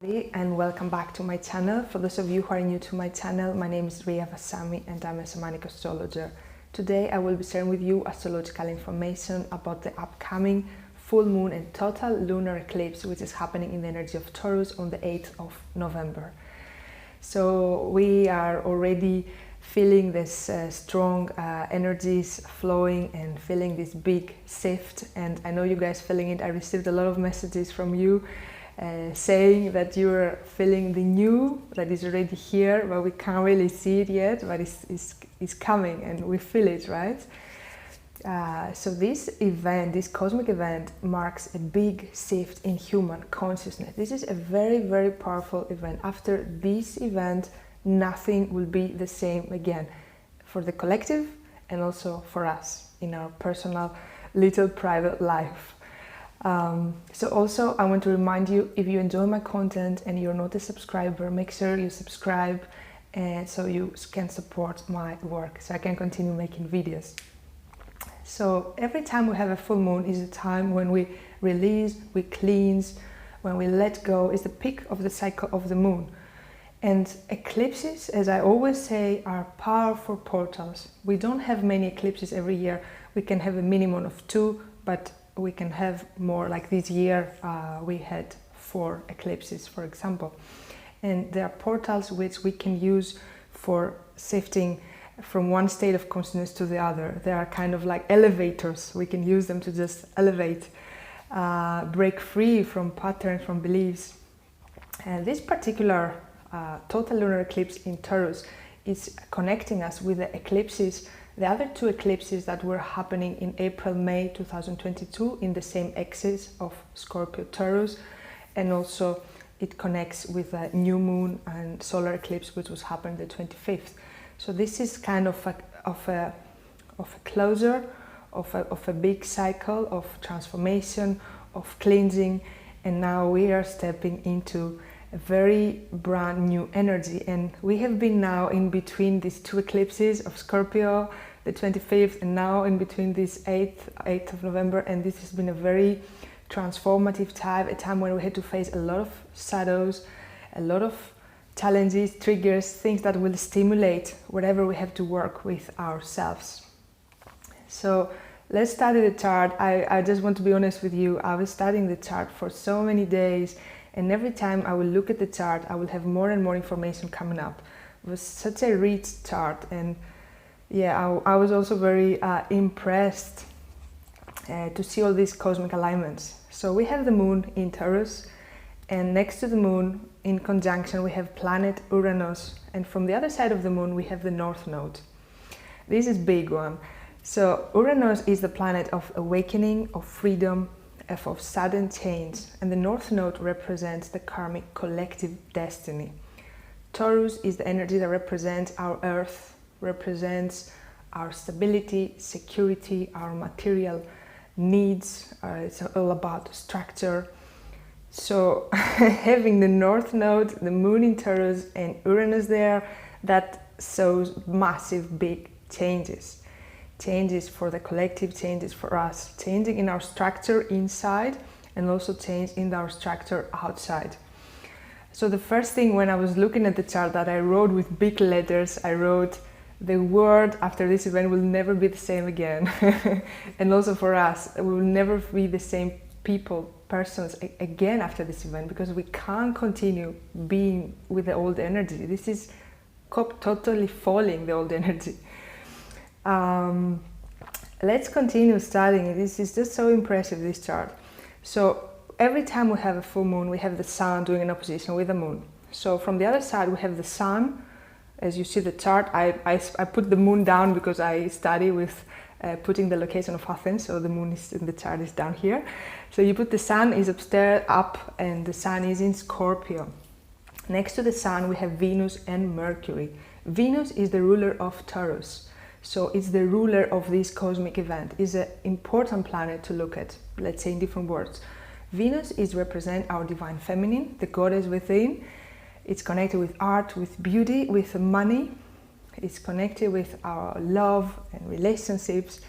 And welcome back to my channel. For those of you who are new to my channel, my name is Ria Vasami and I'm a Shamanic Astrologer. Today I will be sharing with you astrological information about the upcoming full moon and total lunar eclipse, which is happening in the energy of Taurus on the 8th of November. So we are already feeling this strong energies flowing and feeling this big shift, and I know you guys feeling it. I received a lot of messages from you saying that you're feeling the new that is already here, but we can't really see it yet, but it's coming and we feel it, right? So this event, this cosmic event, marks a big shift in human consciousness. This is a very, very powerful event. After this event, nothing will be the same again for the collective and also for us in our personal little private life. So also I want to remind you, if you enjoy my content and you're not a subscriber, make sure you subscribe and so you can support my work, so I can continue making videos. So every time we have a full moon is a time when we release, we cleanse, when we let go. It's the peak of the cycle of the moon. And eclipses, as I always say, are powerful portals. We don't have many eclipses every year. We can have a minimum of 2, but we can have more. Like this year we had 4 eclipses, for example, and there are portals which we can use for shifting from one state of consciousness to the other. They are kind of like elevators. We can use them to just elevate, break free from patterns, from beliefs. And this particular total lunar eclipse in Taurus is connecting us with the eclipses, the other 2 eclipses that were happening in April-May 2022 in the same axis of Scorpio Taurus, and also it connects with a new moon and solar eclipse which was happening the 25th. So this is kind of a closure of a big cycle of transformation, of cleansing, and now we are stepping into a very brand new energy. And we have been now in between these 2 eclipses of Scorpio, the 25th, and now in between this 8th of November, and this has been a very transformative time, a time when we had to face a lot of shadows, a lot of challenges, triggers, things that will stimulate whatever we have to work with ourselves. So let's study the chart. I just want to be honest with you, I was studying the chart for so many days, and every time I will look at the chart, I will have more and more information coming up. It was such a rich chart, and yeah, I was also very impressed to see all these cosmic alignments. So we have the moon in Taurus, and next to the moon in conjunction we have planet Uranus, and from the other side of the moon we have the North Node. This is a big one. So Uranus is the planet of awakening, of freedom, of sudden change, and the North Node represents the karmic collective destiny. Taurus is the energy that represents our earth, represents our stability, security, our material needs. It's all about structure. So having the North Node, the moon in Taurus and Uranus there, that shows massive big changes. Changes for the collective, changes for us, changing in our structure inside and also change in our structure outside. So the first thing when I was looking at the chart that I wrote with big letters, I wrote the world after this event will never be the same again. And also for us, we will never be the same people, persons again after this event, because we can't continue being with the old energy. This is totally falling, the old energy. Let's continue studying it. This is just so impressive, this chart. So every time we have a full moon, we have the sun doing an opposition with the moon. So from the other side we have the sun. As you see the chart, I put the moon down because I study with putting the location of Athens, so the moon is in the chart is down here. So you put the sun is upstairs up, and the sun is in Scorpio. Next to the sun we have Venus and Mercury. Venus is the ruler of Taurus, so it's the ruler of this cosmic event. It's an important planet to look at, let's say in different words. Venus is represent our divine feminine, the goddess within. It's connected with art, with beauty, with money. It's connected with our love and relationships.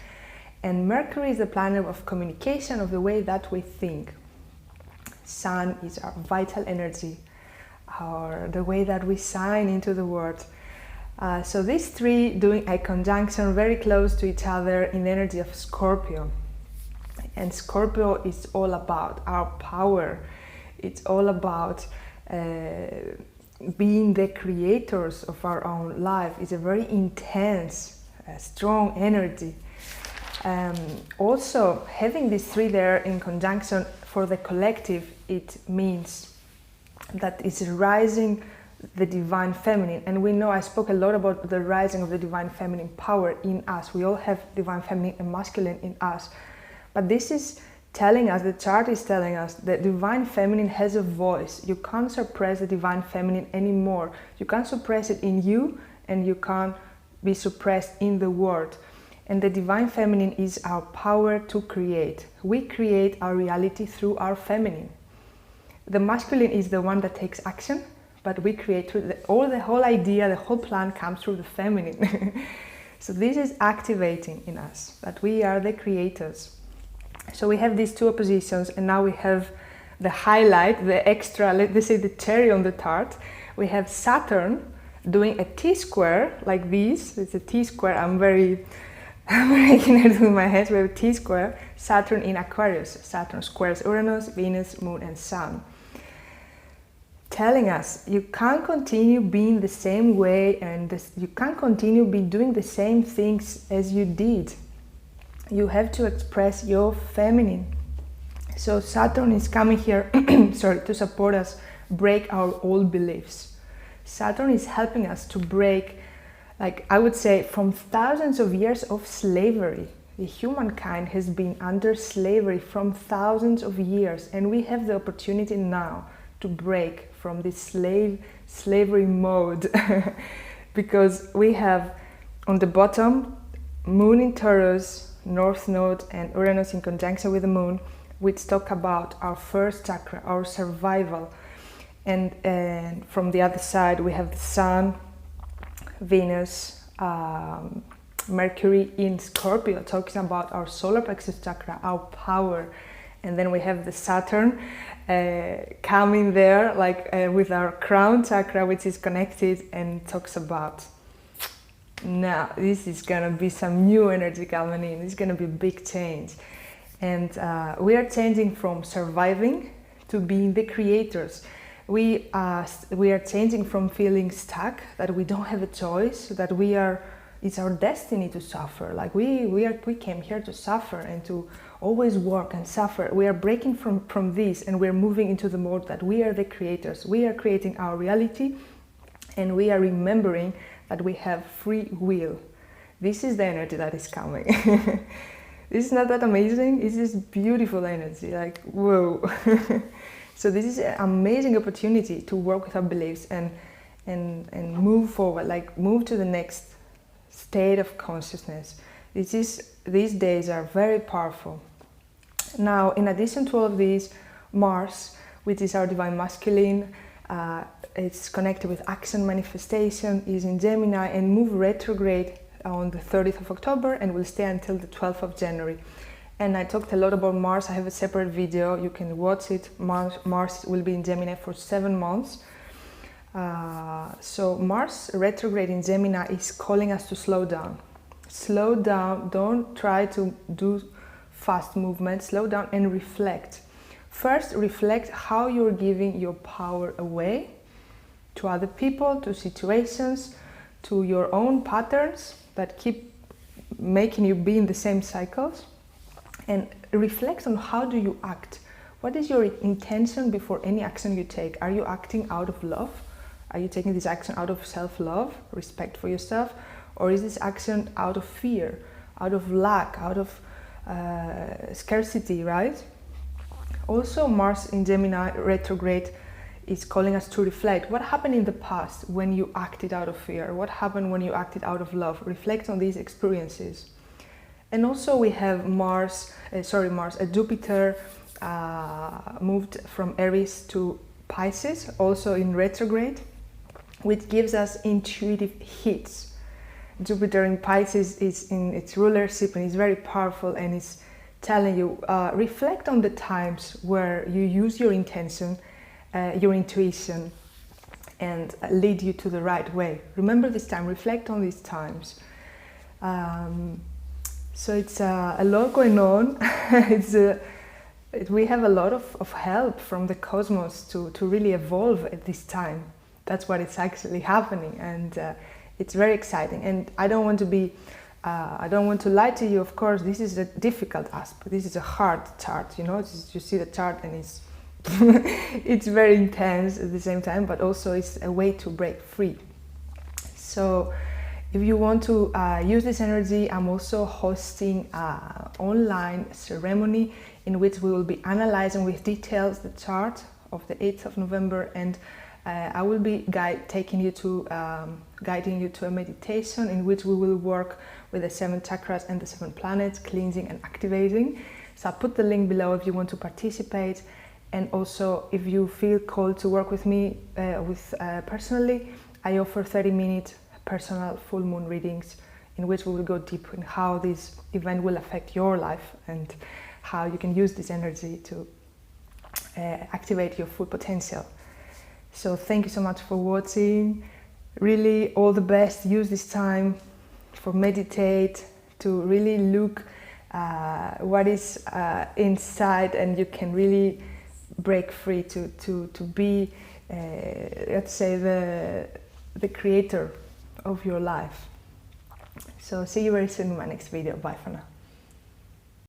And Mercury is the planet of communication, of the way that we think. Sun is our vital energy, or the way that we sign into the world. So these three doing a conjunction very close to each other in the energy of Scorpio. And Scorpio is all about our power. It's all about being the creators of our own life. It's a very intense, strong energy. Also, having these three there in conjunction for the collective, it means that it's rising the divine feminine. And we know I spoke a lot about the rising of the divine feminine power in us. We all have divine feminine and masculine in us. But this is telling us, the chart is telling us that divine feminine has a voice. You can't suppress the divine feminine anymore. You can't suppress it in you, and you can't be suppressed in the world. And the divine feminine is our power to create. We create our reality through our feminine. The masculine is the one that takes action, but we create through the whole idea, the whole plan comes through the feminine. So this is activating in us that we are the creators. So we have these two oppositions, and now we have the highlight, the extra, let's say the cherry on the tart. We have Saturn doing a T-square like this. It's a T-square. I'm making it with my hands. We have a T-square. Saturn in Aquarius. Saturn squares Uranus, Venus, Moon, and Sun. Telling us you can't continue being the same way, and you can't continue doing the same things as you did. You have to express your feminine. So Saturn is coming here to support us, break our old beliefs. Saturn is helping us to break, like I would say, from thousands of years of slavery. The humankind has been under slavery from thousands of years, and we have the opportunity now to break from this slavery mode because we have on the bottom Moon in Taurus, North Node, and Uranus in conjunction with the Moon, which talk about our first chakra, our survival. And from the other side we have the Sun, Venus, Mercury in Scorpio, talking about our solar plexus chakra, our power. And then we have the Saturn coming there, like with our crown chakra, which is connected and talks about, now this is gonna be some new energy coming in. It's gonna be a big change, and we are changing from surviving to being the creators. We are changing from feeling stuck, that we don't have a choice, that it's our destiny to suffer. Like we came here to suffer and to always work and suffer. We are breaking from this, and we're moving into the mode that we are the creators. We are creating our reality, and we are remembering that we have free will. This is the energy that is coming. This is not that amazing? It's this beautiful energy, like, whoa. So this is an amazing opportunity to work with our beliefs and move forward, like move to the next state of consciousness. These days are very powerful. Now, in addition to all of these, Mars, which is our divine masculine, it's connected with action manifestation, is in Gemini and move retrograde on the 30th of October and will stay until the 12th of January. And I talked a lot about Mars. I have a separate video, you can watch it. Mars will be in Gemini for 7 months. So Mars retrograde in Gemini is calling us to slow down. Slow down, don't try to do fast movements, slow down and reflect. First, reflect how you're giving your power away to other people, to situations, to your own patterns that keep making you be in the same cycles. And reflect on how do you act. What is your intention before any action you take? Are you acting out of love? Are you taking this action out of self-love, respect for yourself? Or is this action out of fear, out of lack, out of scarcity, right? Also, Mars in Gemini retrograde is calling us to reflect. What happened in the past when you acted out of fear? What happened when you acted out of love? Reflect on these experiences. And also we have Jupiter moved from Aries to Pisces, also in retrograde, which gives us intuitive hits. Jupiter in Pisces is in its rulership and is very powerful, and it's telling you, reflect on the times where you use your intention, your intuition, and lead you to the right way. Remember this time, reflect on these times. So it's a lot going on. We have a lot of help from the cosmos to really evolve at this time. That's what is actually happening, and it's very exciting. And I don't want to lie to you. Of course, this is a difficult aspect. This is a hard chart. You know, you see the chart, and it's it's very intense at the same time, but also it's a way to break free. So if you want to use this energy, I'm also hosting an online ceremony in which we will be analyzing with details the chart of the 8th of November, and I will be guiding you to a meditation in which we will work with the 7 chakras and the 7 planets, cleansing and activating. So I'll put the link below if you want to participate. And also, if you feel called to work with me personally, I offer 30-minute personal full moon readings in which we will go deep in how this event will affect your life and how you can use this energy to activate your full potential. So thank you so much for watching. Really, all the best. Use this time for meditate, to really look what is inside, and you can really break free to be, let's say, the creator of your life. So see you very soon in my next video. Bye for now.